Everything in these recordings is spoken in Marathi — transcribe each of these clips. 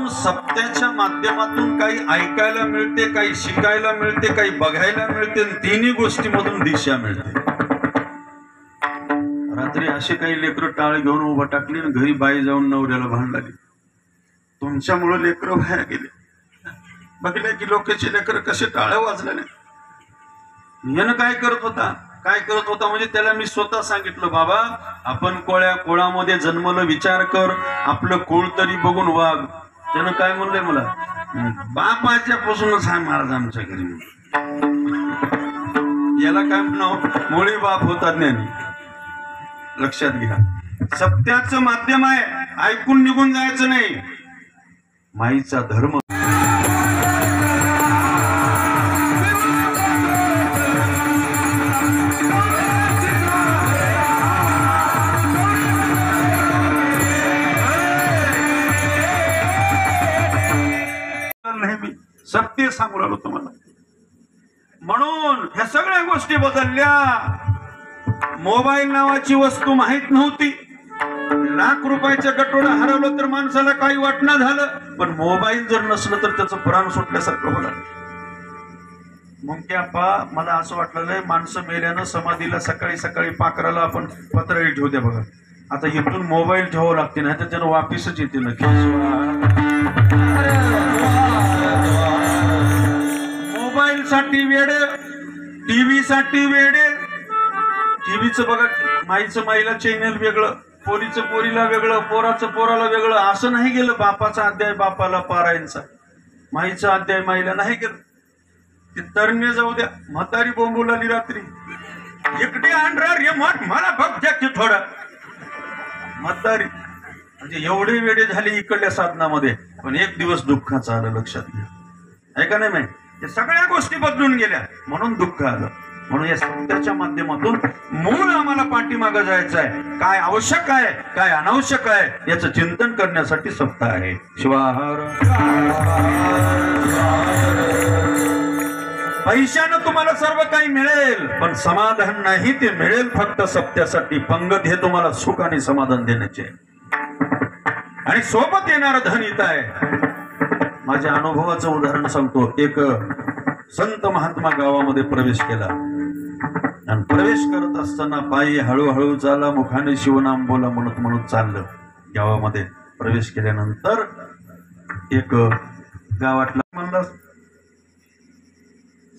म्हणून सप्त्याच्या माध्यमातून काही ऐकायला मिळते, काही शिकायला मिळते, काही बघायला मिळते, तिन्ही गोष्टीमधून दिशा मिळते. रात्री असे काही लेकरं टाळ घेऊन उभा टाकली आणि घरी बाई जाऊन नवऱ्याला भांड लागली. तुमच्यामुळे लेकरं बाहेर गेले. बघले की लोकांचे लेकरं कसे टाळ वाजलेले. यानं काय करत होता म्हणजे त्याला मी स्वतः सांगितलं, बाबा आपण कोळामध्ये जन्मलं, विचार कर, आपलं कुळ तरी बघून वाघ. त्यानं काय म्हणलंय मला, बापाच्या पासूनच आहे महाराज आमच्या घरी. याला काय म्हणावं, मुळी बाप होता ज्ञानी. लक्षात घ्या, सत्याचं माध्यम आहे, ऐकून निघून जायचं नाही. माईचा धर्म सत्य सांगू लागलो तुम्हाला. म्हणून ह्या सगळ्या गोष्टी बदलल्या. मोबाईल नावाची वस्तू माहित नव्हती. लाख रुपयाच्या गटोडा हरवलं तर माणसाला काही वाटणं झालं, पण मोबाईल जर नसलं तर त्याचं प्राण सुटल्यासारखं होणार. मग की आप्पा, मला असं वाटलं माणसं मेल्यानं समाधीला सकाळी सकाळी पाखराला आपण पत्राळी ठेवते बघा. आता इथून मोबाईल ठेवावं लागते, नाही तर त्यानं वापिसच येते ना. मोबाईल साठी वेडे, टीव्ही साठी वेडे. टीव्हीचं बघा, माईचं माईला चॅनल वेगळं, पोरीचं पोरीला वेगळं, पोराचं पोराला वेगळं. असं नाही गेलं. बापाचा अध्याय बापाला पारायणचा, माईचा अध्याय माईला नाही गेलं. ते तरणे जाऊ द्या, म्हातारी बोंबू लागली रात्री, इकडे आणणार रिमोट मला बघ की थोडं. म्हातारी म्हणजे एवढे वेडे झाले इकडल्या साधनामध्ये. पण एक दिवस दुःखाचं आलं, लक्षात घ्या. ऐका नाही माहिती, या सगळ्या गोष्टी बदलून गेल्या म्हणून दुःख आलं. म्हणून या सत्याच्या माध्यमातून मूळ आम्हाला पाठीमागं जायचं आहे. काय आवश्यक आहे, काय अनावश्यक आहे याचं चिंतन करण्यासाठी सप्ताह आहे. शिवाहार पैशानं तुम्हाला सर्व काही मिळेल, पण समाधान नाही. ते मिळेल फक्त सत्यासाठी. पंगत हे तुम्हाला सुख आणि समाधान देण्याचे, आणि सोबत येणारं धन इथं आहे. माझ्या अनुभवाचं उदाहरण सांगतो. एक संत महात्मा गावामध्ये प्रवेश केला, आणि प्रवेश करत असताना पायी हळूहळू चाला, मुखाने शिवनाम बोला म्हणत चाललं. गावामध्ये प्रवेश केल्यानंतर एक गावातला म्हणला,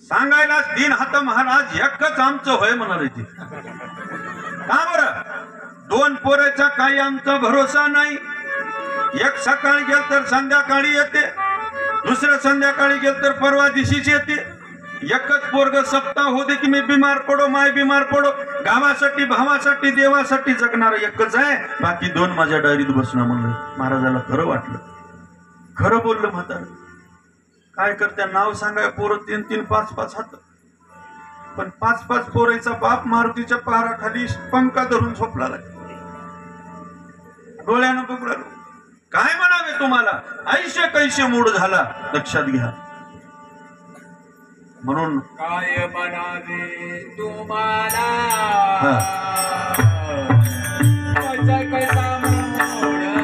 सांगायला 3 हात महाराज एकच आमचं होय म्हणाले. का बरं? 2 पोराचा काही आमचा भरोसा नाही. एक सकाळी गेल तर संध्याकाळी येते, दुसऱ्या संध्याकाळी गेल तर परवा दिवशीच येते. एकच पोरग सप्ताह होते की मी बिमार पडो, माय बिमार पडो. गावासाठी, भावासाठी, देवासाठी जगणार एकच आहे, बाकी 2 माझ्या डायरीत बसणं. म्हणलं महाराजाला खरं वाटलं, खरं बोललं म्हातारं. काय करत्या, नाव सांगाय पोरं 3-3, 5-5 हात, पण 5-5 पोरायचा बाप मारुतीच्या पहाराखाली पंखा धरून झोपला. डोळ्यानं बघला. काय म्हणावे तुम्हाला, ऐशे कैसे मूड झाला. लक्षात घ्या. म्हणून काय म्हणावे तुम्हाला, कैसा मूड झाला.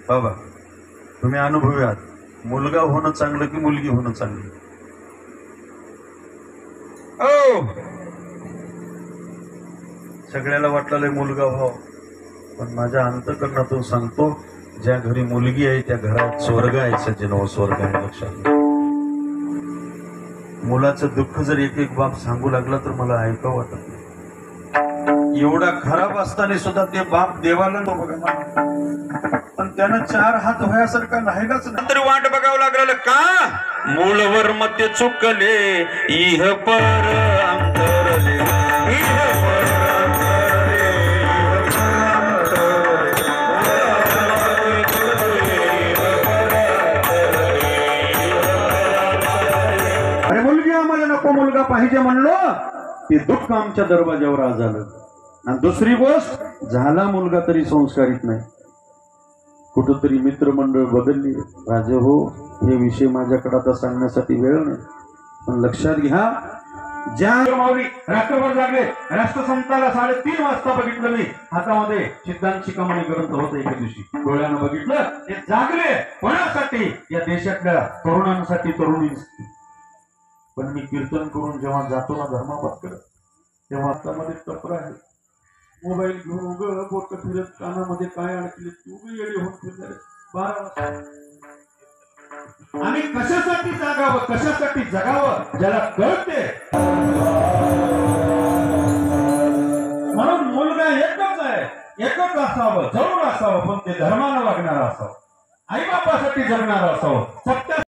बाबा तुम्ही अनुभवी आहात. मुलगा होणं चांगलं की मुलगी होणं चांगलं? सगळ्याला वाटलं मुलगा हो, पण माझ्या अंतःकरणातून सांगतो, ज्या घरी मुलगी आहे त्या घरात स्वर्ग आहे. सज्जनो, स्वर्ग आहे. लक्षात. मुलाचं दुःख जर एक बाप सांगू लागला तर मला ऐकावं वाटत नाही. एवढा खराब असताना सुद्धा ते बाप देवाला नको बघा. पण त्यानं 4 हात व्हायासारखा राहिलाच नाही. तरी वाट बघावं लागलं का मूलवर मध्ये चुकले इह पर अंतरले इह पर अंतरले, अरे मुलगी आम्हाला नको मुलगा पाहिजे म्हणलो ते दुःख आमच्या दरवाजावर आज आलं. आणि दुसरी गोष्ट झाला मुलगा तरी संस्कारित नाही. कुठंतरी मित्रमंडळ बदलली. राजे हो, हे विषय माझ्याकडे आता सांगण्यासाठी वेळ नाही, पण लक्षात घ्या ज्या माऊली रात्रभर जागले. राष्ट्रसंताला 3:30 वाजता बघितलं मी हातामध्ये सिद्धांत शिकामणी ग्रंथ होतं. एके दिवशी डोळ्यानं बघितलं ते जागले कोणासाठी? या देशातल्या तरुणांसाठी, तरुणींसाठी. पण मी कीर्तन करून जेव्हा जातो ना धर्माबाद करत, तेव्हा हातामध्ये टपर आहे. मोबाईल घेऊन उघड बोट फिरत कानामध्ये काय अडकले उभी येडी होऊन फिरणारे 12 वाजता. आणि कशासाठी जागावं, कशासाठी जगावं ज्याला कळते. म्हणून मुलगा एकच आहे, एकच असावं, जरूर असावं, पण ते धर्मानं वागणारं असावं, आई बापासाठी जगणारं असावं. सत्य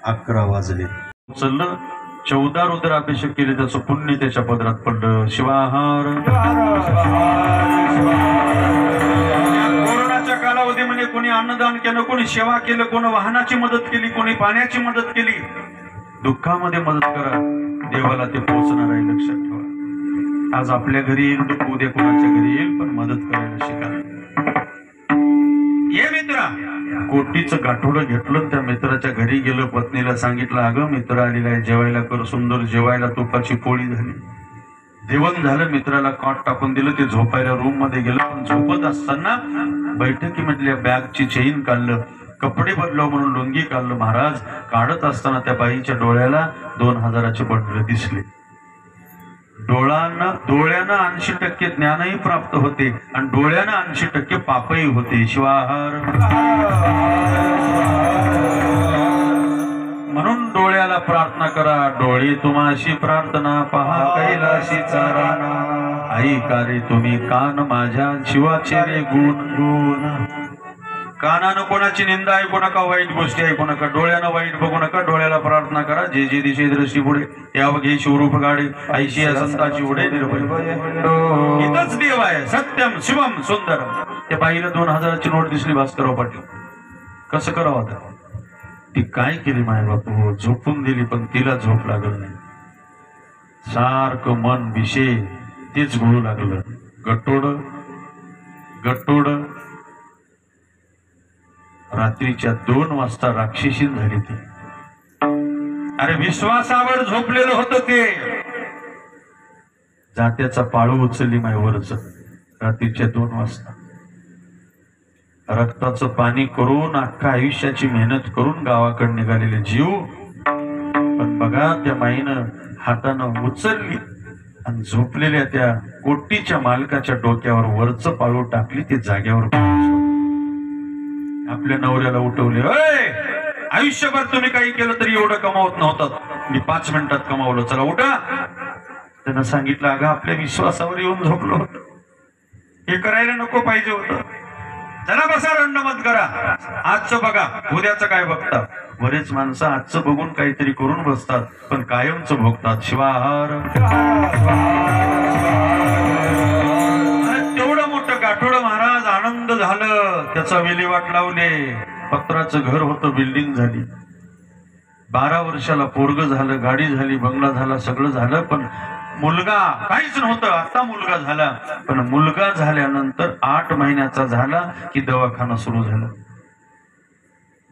11 वाजले. उचललं 14 रुद्राभिषेक केले, त्याचं पुण्य त्याच्या पदरात पडलं. शिवाहार. कोरोनाच्या कालावधीमध्ये कोणी अन्नदान केलं, कोणी सेवा केलं, कोणी वाहनाची मदत केली, कोणी पाण्याची मदत केली. दुःखामध्ये मदत करा, देवाला ते पोहोचणार आहे, लक्षात ठेवा. आज आपल्या घरी येईल दुःख, उद्या कोणाच्या घरी येईल, पण मदत करायला शिका. ये मित्रा, कोटीचं गाठोडं घेतलं, त्या मित्राच्या घरी गेलं, पत्नीला सांगितलं, अगं मित्र आलेला आहे, जेवायला कर. सुंदर जेवायला तुपाची पोळी झाली, जेवण झालं. मित्राला कॉट टाकून दिलं, ते झोपायला रूम मध्ये गेलं. पण झोपत असताना बैठकीमधल्या बॅगची चेन काढलं, कपडे बदलाव म्हणून लुंगी काढलं. महाराज काढत असताना त्या बाईच्या डोळ्याला 2000चे बंडल दिसले. डोळ्यानं 80% ज्ञानही प्राप्त होते आणि डोळ्यानं 80% पापही होते. शिवाहार. म्हणून डोळ्याला प्रार्थना करा, डोळे तुम्हाशी प्रार्थना, पहा कैलाशीचा राणा. ऐका रे तुम्ही कान माझ्या, शिवाचे रे गुण गुण. कानानं कोणाची निंदा ऐकू नका, वाईट गोष्टी ऐकू नका, डोळ्यानं वाईट बघू नका, डोळ्याला प्रार्थना करा. जे जे दिशे दृष्टी पुढे त्याव घे शिवरूप गाडे, ऐशी या संताची उडे निर्भय. इथंच देव आहे, सत्यम शिवम सुंदरम. त्या बाईला 2000ची नोट दिसली. भास्करराव पाटील कसं करावं आता? ती काय केली माय बापू, झोपून दिली, पण तिला झोप लागल नाही. सारखं मन विषय तेच घोळू लागलं. गटोड गटोड. रात्रीच्या 2 वाजता राक्षसीन झाली ती. अरे विश्वासावर झोपलेलं होतं ते. जात्याचा पाळू उचलली मायवरच. रात्रीच्या 2 वाजता रक्ताचं पाणी करून, अख्खा आयुष्याची मेहनत करून गावाकडे निघालेले जीव. पण बघा, त्या माईनं हातानं उचलली आणि झोपलेल्या त्या कोटीच्या मालकाच्या डोक्यावर वरचं पाळू टाकली. ते जाग्यावर आपल्या नवऱ्याला उठवले. आयुष्यभर तुम्ही काही केलं तरी एवढं कमावत नव्हतं, मी 5 मिनिटात कमावलं, चला उठा. त्यानं सांगितलं, अगं आपल्या विश्वासावर येऊन झोपलो होतं, हे करायला नको पाहिजे होतं. चला बसा, रंडमत करा. आजचं बघा, उद्याचं काय बघता. बरेच माणसं आजचं बघून काहीतरी करून बसतात, पण कायमचं भोगतात. शिवाहार. तेवढं मोठं गाठोडं महाराज, आनंद झालं, त्याचा विल्हेवाट लावले. पत्राचं घर होतं, बिल्डिंग झाली. 12 वर्षाला पोरग झालं, गाडी झाली, बंगला झाला, सगळं झालं. पण मुलगा काहीच नव्हतं, आता मुलगा झाला. पण मुलगा झाल्यानंतर 8 महिन्याचा झाला की दवाखाना सुरू झाला.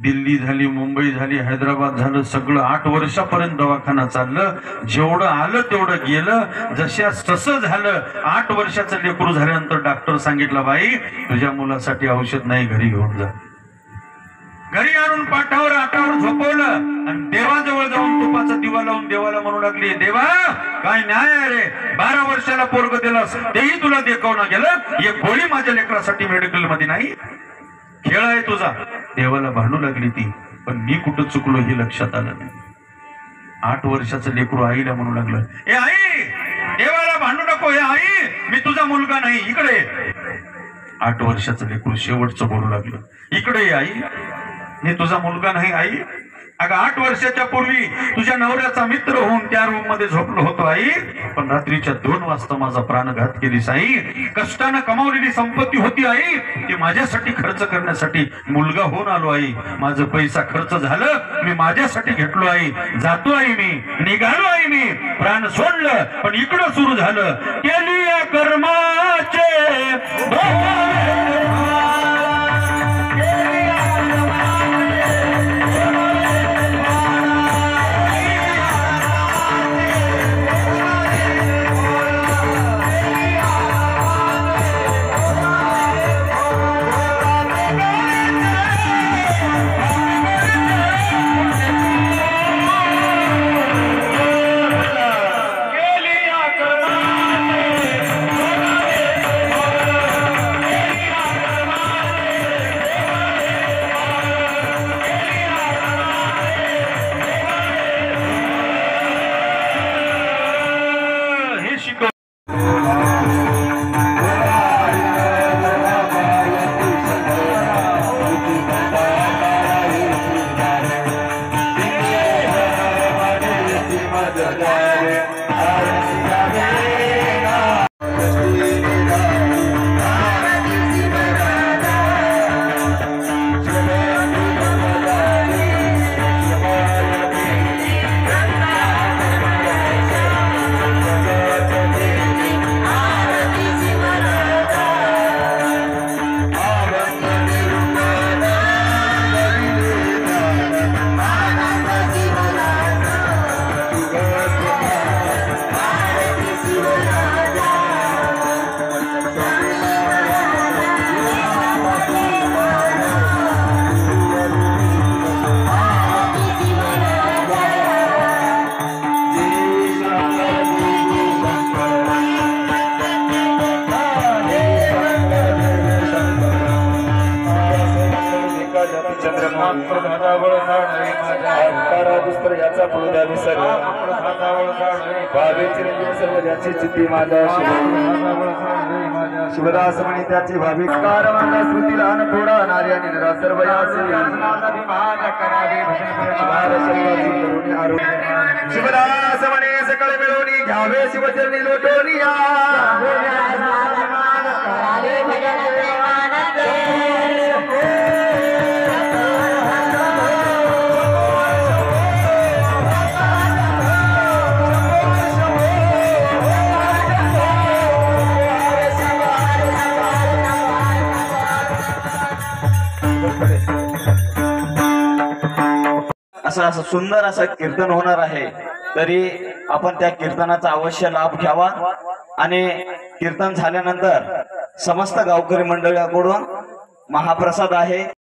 दिल्ली झाली, मुंबई झाली, हैदराबाद झालं, सगळं 8 वर्षापर्यंत दवाखाना चाललं. जेवढं आलं तेवढं गेलं, जशास तसं झालं. 8 वर्षाचं लेकरू झाल्यानंतर डॉक्टर सांगितलं, बाई तुझ्या मुलासाठी औषध नाही, घरी घेऊन जा. घरी आणून पाठावर आटावर झोपवलं आणि देवाजवळ जाऊन तुपाचा दिवा लावून देवाला म्हणू लागली, देवा काय न्याय आहे रे, 12 वर्षाला पोरग दिलास, तेही तुला देखवणं गेलं. एक गोळी माझ्या लेकरासाठी मेडिकल मध्ये नाही, खेळ आहे तुझा. देवाला भांडू लागली ती. पण मी कुठं चुकलो हे लक्षात आलं नाही. 8 वर्षाचं लेकरू आईला म्हणू लागलं, ए आई देवाला भांडू नको, हे आई मी तुझा मुलगा नाही, इकडे. 8 वर्षाचं लेकरू शेवटचं बोलू लागलं, इकडे ये आई, मी तुझा मुलगा नाही आई. अगं 8 वर्षाच्या पूर्वी तुझ्या नवऱ्याचा मित्र होऊन त्या रूम मध्ये झोपलो होतो आई, पण रात्रीच्या 2 वाजता माझा प्राणघात केलीस आई. कष्टानं कमावलेली संपत्ती होती आई, ती माझ्यासाठी खर्च करण्यासाठी मुलगा होऊन आलो आई. माझं पैसा खर्च झालं, मी माझ्यासाठी घेतलो आई. जातो आई, मी निघालो आई, मी प्राण सोडलं, पण इकडं सुरू झालं, केली या कर्माचे दुस्तर याचा पुढे विसर भावे चिरंजीव सर्व ज्याची चित्ती माझा शिवदास म्हणे त्याची भावी कार माझा स्मृती लहान थोडा नारी आणि निरा सर्व शिवदास म्हणे सकळ मिळवणी घ्यावे शिवचरणी लोटोनिया असं सुंदर असं कीर्तन होणार आहे, तरी आपण त्या कीर्तनाचा अवश्य लाभ घ्यावा आणि कीर्तन झाल्यानंतर समस्त गावकरी मंडळाकडून महाप्रसाद आहे.